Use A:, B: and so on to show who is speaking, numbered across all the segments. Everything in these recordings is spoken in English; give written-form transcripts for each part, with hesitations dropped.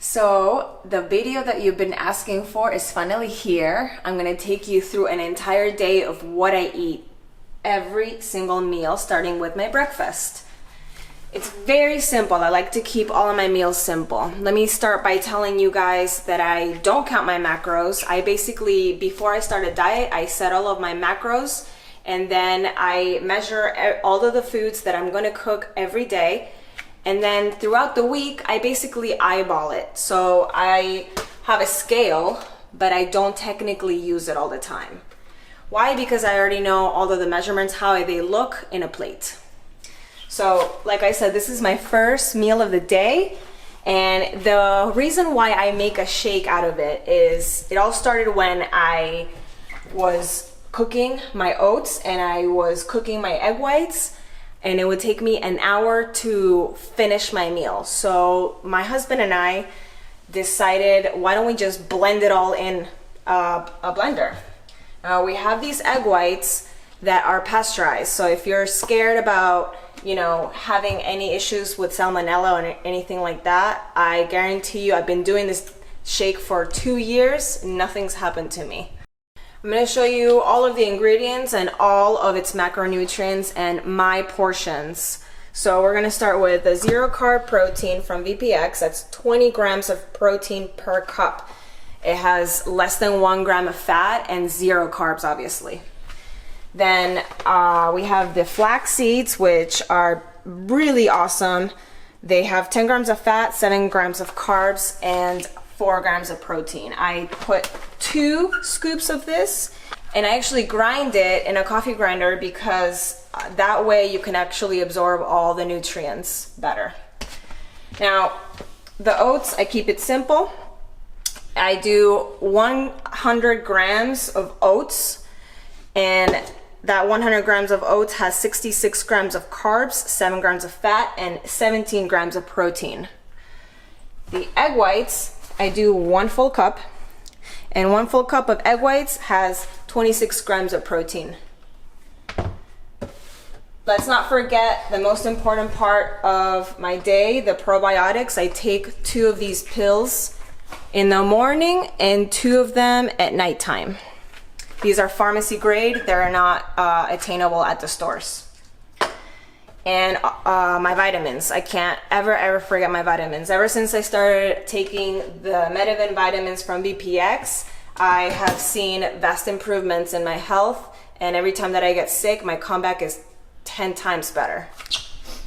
A: So the video that you've been asking for is finally here. I'm gonna take you through an entire day of what I eat every single meal, starting with my breakfast. It's very simple. I like to keep all of my meals simple. Let me start by telling you guys that I don't count my macros. I basically, before I start a diet, I set all of my macros and then I measure all of the foods that I'm gonna cook every day. And then throughout the week, I basically eyeball it. So I have a scale, but I don't technically use it all the time. Why? Because I already know all of the measurements, how they look in a plate. So like I said, this is my first meal of the day. And the reason why I make a shake out of it is it all started when I was cooking my oats and I was cooking my egg whites. And it would take me an hour to finish my meal. So my husband and I decided, why don't we just blend it all in a blender? We have these egg whites that are pasteurized. So if you're scared about, having any issues with salmonella or anything like that, I guarantee you, I've been doing this shake for 2 years, nothing's happened to me. I'm going to show you all of the ingredients and all of its macronutrients and my portions. So we're going to start with the zero carb protein from VPX. That's 20 grams of protein per cup. It has less than 1 gram of fat and 0 carbs, obviously. Then we have the flax seeds, which are really awesome. They have 10 grams of fat, 7 grams of carbs, and 4 grams of protein. I put 2 scoops of this and I actually grind it in a coffee grinder because that way you can actually absorb all the nutrients better. Now, the oats, I keep it simple. I do 100 grams of oats, and that 100 grams of oats has 66 grams of carbs, 7 grams of fat, and 17 grams of protein. The egg whites, I do 1 full cup, and 1 full cup of egg whites has 26 grams of protein. Let's not forget the most important part of my day, the probiotics. I take 2 of these pills in the morning and 2 of them at nighttime. These are pharmacy grade. They're not attainable at the stores. And my vitamins. I can't ever forget my vitamins. Ever since I started taking the Medivin vitamins from VPX, I have seen vast improvements in my health, and every time that I get sick, my comeback is 10 times better.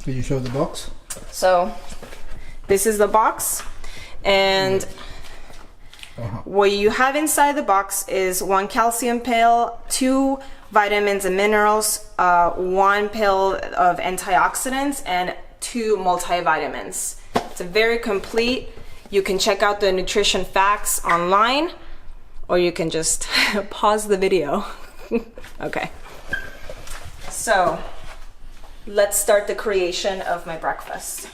B: Can you show the box?
A: So this is the box, and what you have inside the box is 1 calcium pill, 2 vitamins and minerals, 1 pill of antioxidants, and 2 multivitamins. It's very complete. You can check out the nutrition facts online, or you can just pause the video. Okay. So let's start the creation of my breakfast.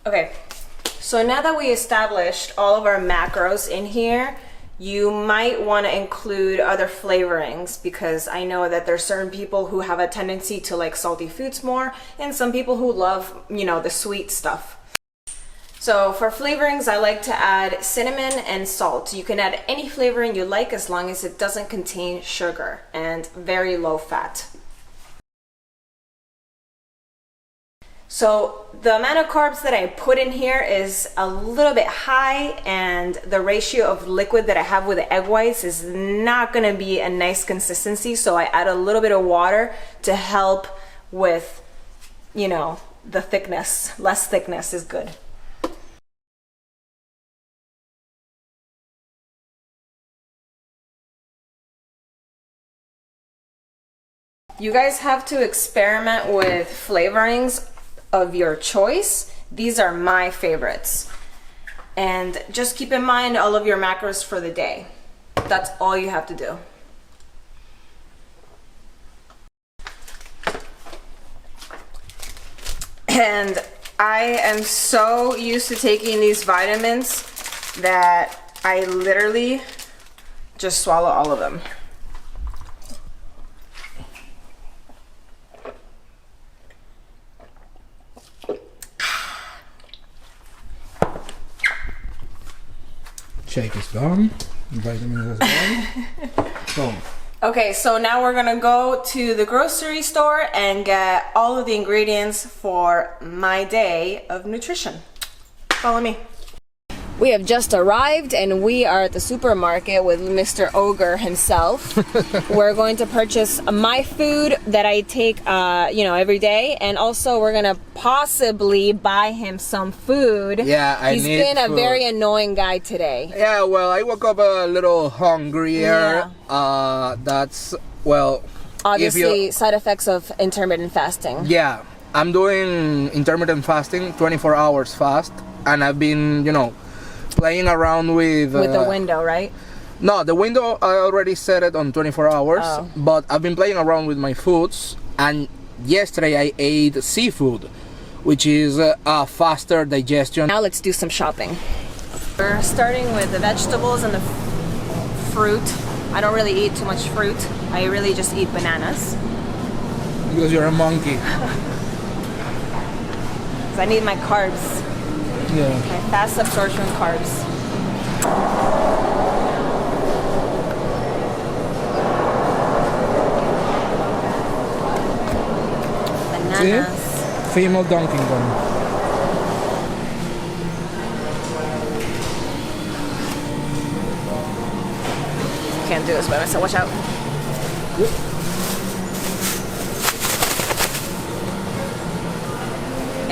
A: Okay, so now that we established all of our macros in here, you might want to include other flavorings, because I know that there's certain people who have a tendency to like salty foods more, and some people who love, the sweet stuff. So for flavorings, I like to add cinnamon and salt. You can add any flavoring you like as long as it doesn't contain sugar and very low fat. So the amount of carbs that I put in here is a little bit high, and the ratio of liquid that I have with the egg whites is not gonna be a nice consistency. So I add a little bit of water to help with, you know, the thickness. Less thickness is good. You guys have to experiment with flavorings of your choice. These are my favorites. And just keep in mind all of your macros for the day. That's all you have to do. And I am so used to taking these vitamins that I literally just swallow all of them.
B: Shake is gone. Vitamins is gone. So.
A: Okay, so now we're gonna go to the grocery store and get all of the ingredients for my day of nutrition. Follow me. We have just arrived and we are at the supermarket with Mr. Ogre himself. We're going to purchase my food that I take you know, every day, and also we're gonna possibly buy him some food.
C: Yeah,
A: He's been a very annoying guy today.
C: Yeah, well, I woke up a little hungrier.
A: Yeah.
C: That's, well,
A: Obviously side effects of intermittent fasting.
C: Yeah, I'm doing intermittent fasting, 24 hours fast, and I've been, you know, playing around with
A: the window, right?
C: No, the window I already set it on 24 hours,
A: Oh.
C: but I've been playing around with my foods, and yesterday I ate seafood, which is a faster digestion.
A: Now let's do some shopping. We're starting with the vegetables and the fruit. I don't really eat too much fruit. I really just eat bananas.
C: Because you're a monkey.
A: Because I need my carbs.
C: Yeah.
A: My fast absorption carbs. Bananas.
C: See? Female Donkey Kong.
A: Can't do this by myself. Watch out.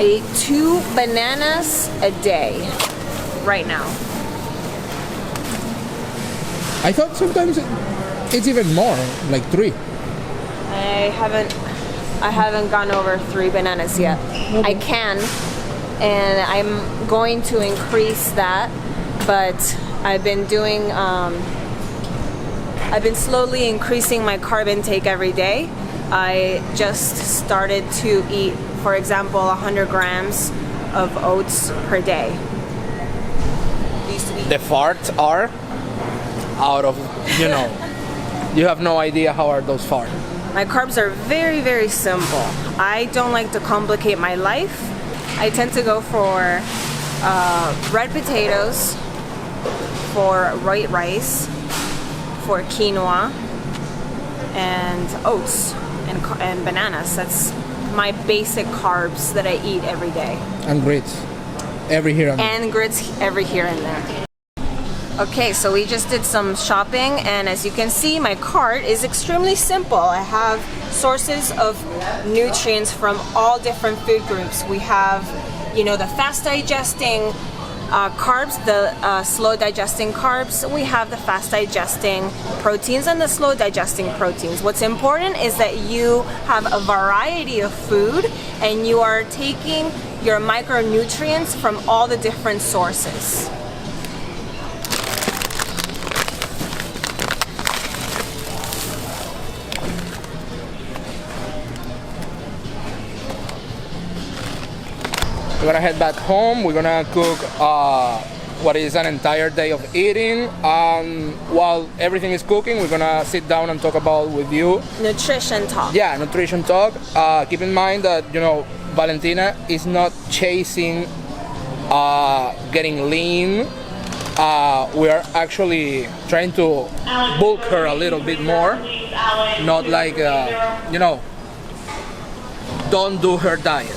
A: I eat 2 bananas a day right now.
C: I thought sometimes it's even more, like 3.
A: I haven't gone over 3 bananas yet. I can, and I'm going to increase that, but I've been doing I've been slowly increasing my carb intake every day. I just started to eat, for example, 100 grams of oats per day.
C: The farts are out of, you know, you have no idea how are those farts.
A: My carbs are very, very simple. I don't like to complicate my life. I tend to go for red potatoes, for white rice, for quinoa, and oats and bananas. That's my basic carbs that I eat every day.
C: And grits. Every here and there.
A: And grits every here and there. Okay, so we just did some shopping, and as you can see, my cart is extremely simple. I have sources of nutrients from all different food groups. We have, you know, the fast digesting carbs, the slow digesting carbs. We have the fast digesting proteins and the slow digesting proteins. What's important is that you have a variety of food and you are taking your micronutrients from all the different sources.
C: We're gonna head back home. We're gonna cook what is an entire day of eating. While everything is cooking, we're gonna sit down and talk about with you.
A: Nutrition talk.
C: Yeah, nutrition talk. Keep in mind that, you know, Valentina is not chasing getting lean. We are actually trying to bulk her a little bit more. Not like, you know, don't do her diet.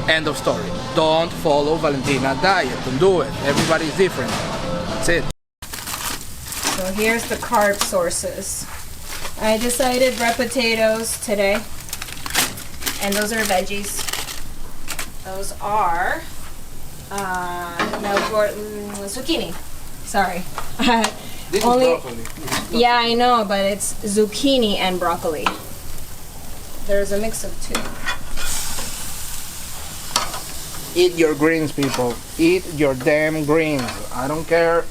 C: End of story. Don't follow Valentina's diet. Don't do it. Everybody's different. That's it.
A: So here's the carb sources. I decided red potatoes today. And those are veggies. Those are zucchini. Sorry.
C: This
A: Only,
C: is broccoli.
A: yeah, I know, but it's zucchini and broccoli. There's a mix of two.
C: Eat your greens, people. Eat your damn greens. I don't care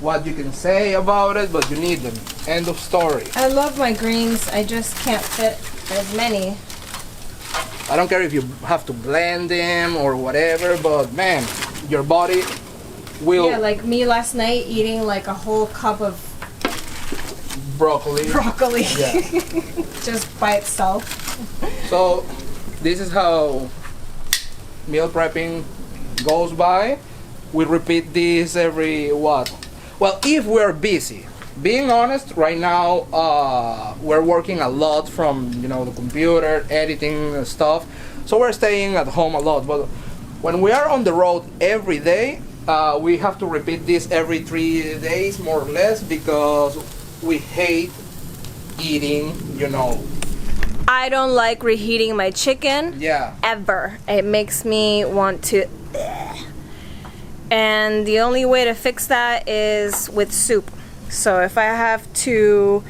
C: what you can say about it, but you need them. End of story.
A: I love my greens. I just can't fit as many.
C: I don't care if you have to blend them or whatever, but man, your body will.
A: Yeah, like me last night eating like a whole cup of
C: broccoli. Yeah.
A: just by itself.
C: So this is how meal prepping goes by. We repeat this every what? Well, if we're busy. Being honest, right now we're working a lot from the computer, editing stuff. So we're staying at home a lot. But when we are on the road every day, we have to repeat this every 3 days, more or less, because we hate eating,
A: I don't like reheating my chicken.
C: Yeah.
A: Ever. It makes me want to. And the only way to fix that is with soup. So if I have to.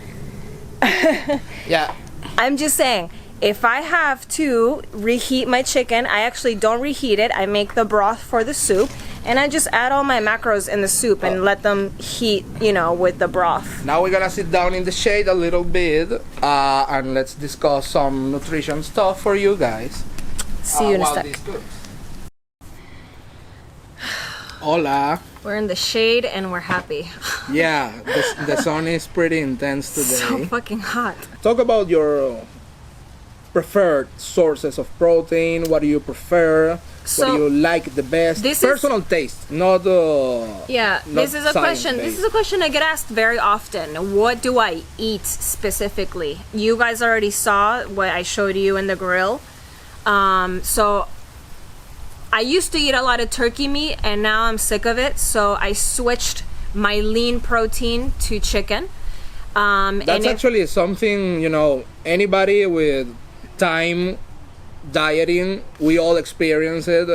C: Yeah.
A: I'm just saying, if I have to reheat my chicken, I actually don't reheat it. I make the broth for the soup, and I just add all my macros in the soup and let them heat, with the broth.
C: Now we're gonna sit down in the shade a little bit and let's discuss some nutrition stuff for you guys.
A: See you in a
C: while
A: sec.
C: this cooks. Hola.
A: We're in the shade and we're happy.
C: Yeah, the sun is pretty intense today.
A: So fucking hot.
C: Talk about your preferred sources of protein. What do you prefer?
A: So,
C: what do you like the best?
A: this
C: Personal taste, not
A: Yeah,
C: not
A: this is a question.
C: science-based.
A: This is a question I get asked very often. What do I eat specifically? You guys already saw what I showed you in the grill. So I used to eat a lot of turkey meat, and now I'm sick of it. So I switched my lean protein to chicken.
C: That's actually something, anybody with time dieting, we all experience it.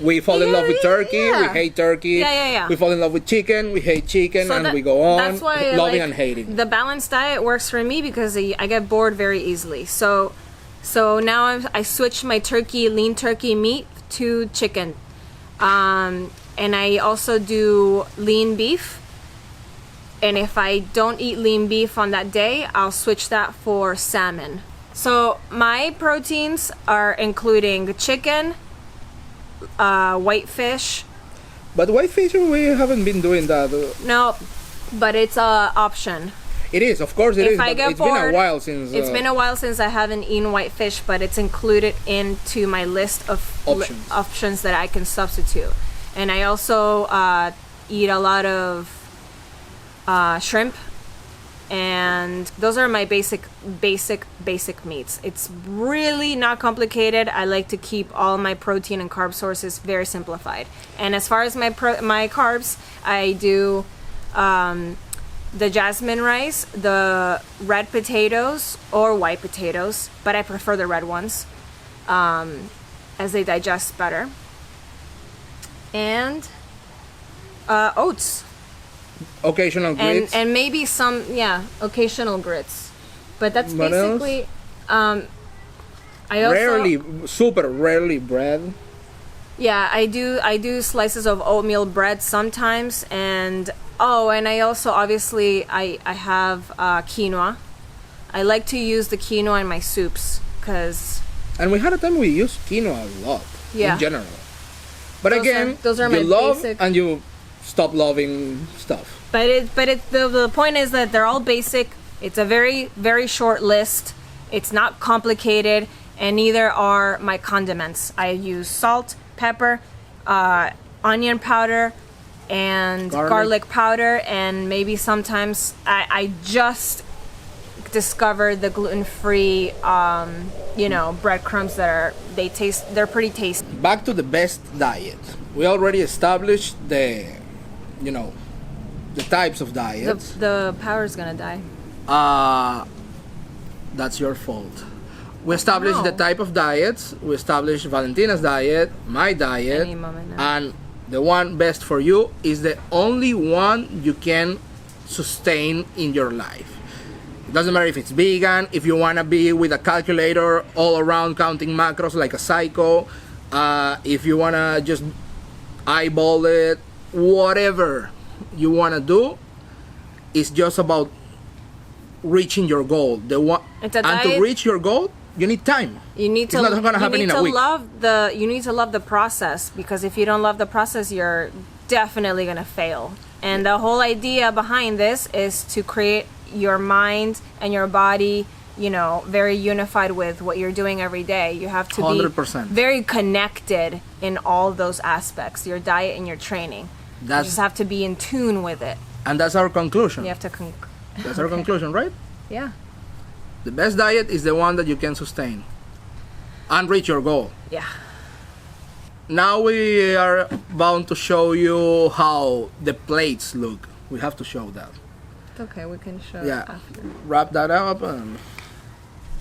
C: We fall in love with turkey, we hate turkey.
A: Yeah.
C: We fall in love with chicken, we hate chicken,
A: So
C: and we go on
A: that's why
C: loving and hating.
A: The balanced diet works for me because I get bored very easily. So now I switched my lean turkey meat to chicken. And I also do lean beef. And if I don't eat lean beef on that day, I'll switch that for salmon. So my proteins are including chicken, white fish.
C: But whitefish, we haven't been doing that.
A: No, but it's a option.
C: It is, of course it is,
A: I
C: but
A: get
C: it's been
A: bored,
C: a while since...
A: It's been a while since I haven't eaten whitefish, but it's included into my list of options that I can substitute. And I also eat a lot of shrimp, and those are my basic meats. It's really not complicated. I like to keep all my protein and carb sources very simplified. And as far as my carbs, I do the jasmine rice, the red potatoes or white potatoes, but I prefer the red ones as they digest better. And oats.
C: Occasional grits.
A: And maybe some, occasional grits. But that's
C: What
A: basically, I also...
C: super rarely bread.
A: Yeah, I do slices of oatmeal bread sometimes, and I also obviously I have quinoa. I like to use the quinoa in my soups because.
C: And we had a time we used quinoa a lot in general. But
A: those are my
C: you love
A: basic,
C: and you stop loving stuff.
A: But the point is that they're all basic. It's a very, very short list. It's not complicated, and neither are my condiments. I use salt, pepper, onion powder, and garlic powder, and maybe sometimes I just discovered the gluten-free, you know, breadcrumbs they're pretty tasty.
C: Back to the best diet. We already established the, you know, the types of diets.
A: The power's gonna die.
C: That's your fault. We established the
A: No.
C: type of diets. We established Valentina's diet, my diet,
A: Any moment now.
C: and the one best for you is the only one you can sustain in your life. It doesn't matter if it's vegan, if you want to be with a calculator all around counting macros like a psycho, if you want to just eyeball it, whatever you want to do, it's just about reaching your goal.
A: It's a
C: and to
A: diet.
C: reach your goal, you need time.
A: You need to.
C: It's not gonna happen in a week.
A: You need to love the process, because if you don't love the process, you're definitely gonna fail. And the whole idea behind this is to create your mind and your body, you know, very unified with what you're doing every day. You have to
C: 100%.
A: be very connected in all those aspects, your diet and your training. You just have to be in tune with it.
C: And that's our conclusion.
A: You have to.
C: That's our conclusion, right?
A: Yeah.
C: The best diet is the one that you can sustain and reach your goal.
A: Yeah.
C: Now we are bound to show you how the plates look. We have to show that.
A: Okay, we can show
C: Yeah.
A: after.
C: Wrap that up and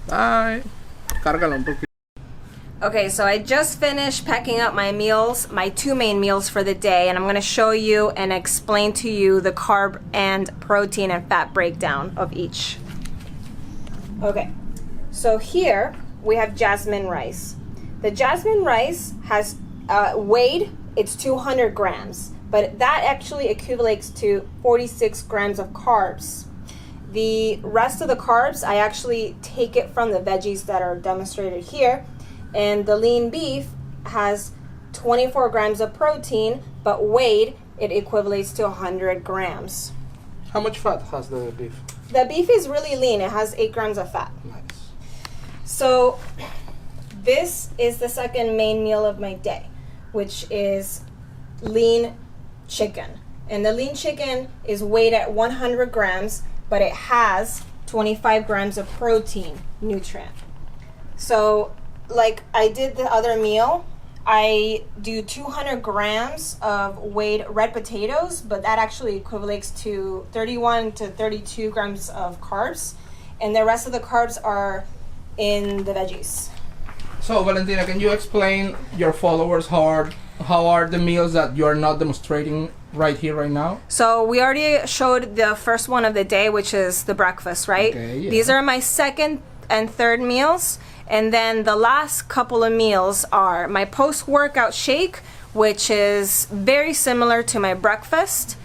C: bye. Cárgalo un poquito.
A: Okay, so I just finished packing up my meals, my 2 main meals for the day, and I'm going to show you and explain to you the carb and protein and fat breakdown of each. Okay, so here we have jasmine rice. The jasmine rice has weighed, it's 200 grams, but that actually equivalates to 46 grams of carbs. The rest of the carbs, I actually take it from the veggies that are demonstrated here. And the lean beef has 24 grams of protein, but weighed, it equivalates to 100 grams.
C: How much fat has the beef?
A: The beef is really lean. It has 8 grams of fat.
C: Nice.
A: So this is the second main meal of my day, which is lean chicken. And the lean chicken is weighed at 100 grams, but it has 25 grams of protein nutrient. So like I did the other meal, I do 200 grams of weighed red potatoes, but that actually equivalates to 31 to 32 grams of carbs, and the rest of the carbs are in the veggies.
C: So Valentina, can you explain your followers how are the meals that you are not demonstrating right here, right now?
A: So we already showed the first one of the day, which is the breakfast, right?
C: Okay, yeah.
A: These are my second and third meals. And then the last couple of meals are my post-workout shake, which is very similar to my breakfast.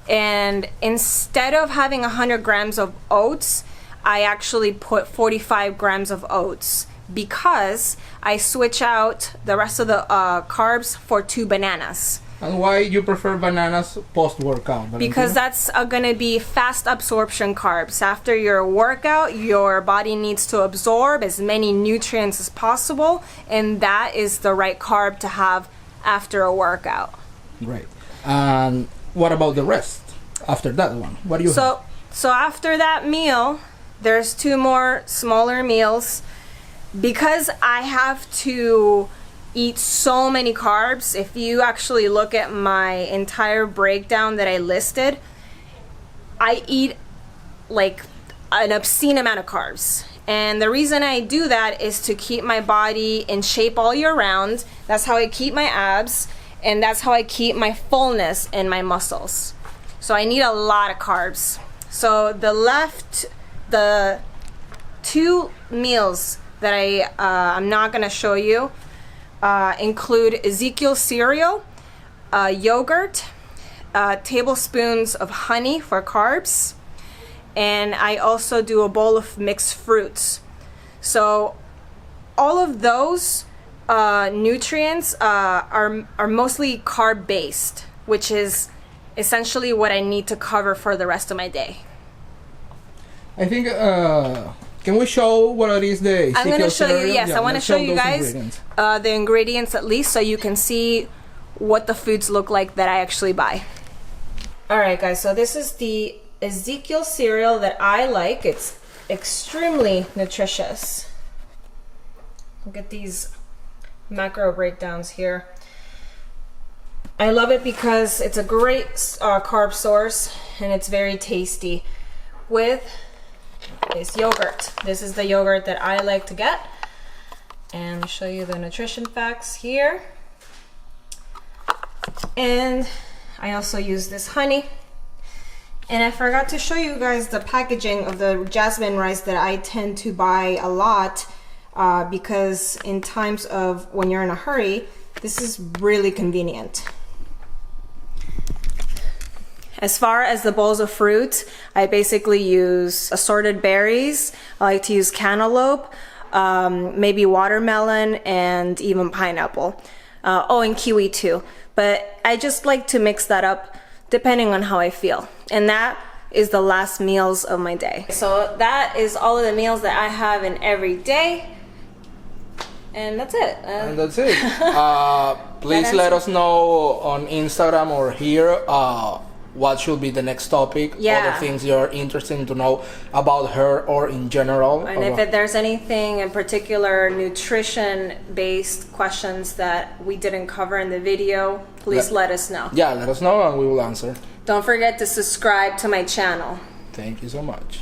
A: And instead of having 100 grams of oats, I actually put 45 grams of oats, because I switch out the rest of the carbs for 2 bananas.
C: And why you prefer bananas post-workout, Valentina?
A: Because that's going to be fast absorption carbs. After your workout, your body needs to absorb as many nutrients as possible, and that is the right carb to have after a workout.
C: Right. And what about the rest after that one? What do you have?
A: So after that meal, there's 2 more smaller meals. Because I have to eat so many carbs, if you actually look at my entire breakdown that I listed, I eat like an obscene amount of carbs. And the reason I do that is to keep my body in shape all year round. That's how I keep my abs, and that's how I keep my fullness in my muscles. So I need a lot of carbs. So the 2 meals that I'm not gonna show you include Ezekiel Cereal, yogurt, tablespoons of honey for carbs, and I also do a bowl of mixed fruits. So all of those nutrients are mostly carb based, which is essentially what I need to cover for the rest of my day.
C: I think, can we show what it is the Ezekiel
A: I'm going to show you,
C: cereal?
A: yes,
C: Yeah,
A: I want to
C: let's
A: show you
C: those
A: guys
C: ingredients.
A: the ingredients at least, so you can see what the foods look like that I actually buy. Alright guys, so this is the Ezekiel cereal that I like. It's extremely nutritious. Look at these macro breakdowns here. I love it because it's a great carb source and it's very tasty with this yogurt. This is the yogurt that I like to get. And I'll show you the nutrition facts here. And I also use this honey. And I forgot to show you guys the packaging of the jasmine rice that I tend to buy a lot because in times of when you're in a hurry, this is really convenient. As far as the bowls of fruit, I basically use assorted berries. I like to use cantaloupe, maybe watermelon, and even pineapple. Oh, and kiwi too. But I just like to mix that up depending on how I feel. And that is the last meals of my day. So that is all of the meals that I have in every day. And that's it.
C: And that's it. Please let us know on Instagram or here what should be the next topic, other things you're interested to know about her or in general.
A: And if there's anything in particular nutrition-based questions that we didn't cover in the video, please let us know.
C: Yeah, let us know and we will answer.
A: Don't forget to subscribe to my channel.
C: Thank you so much.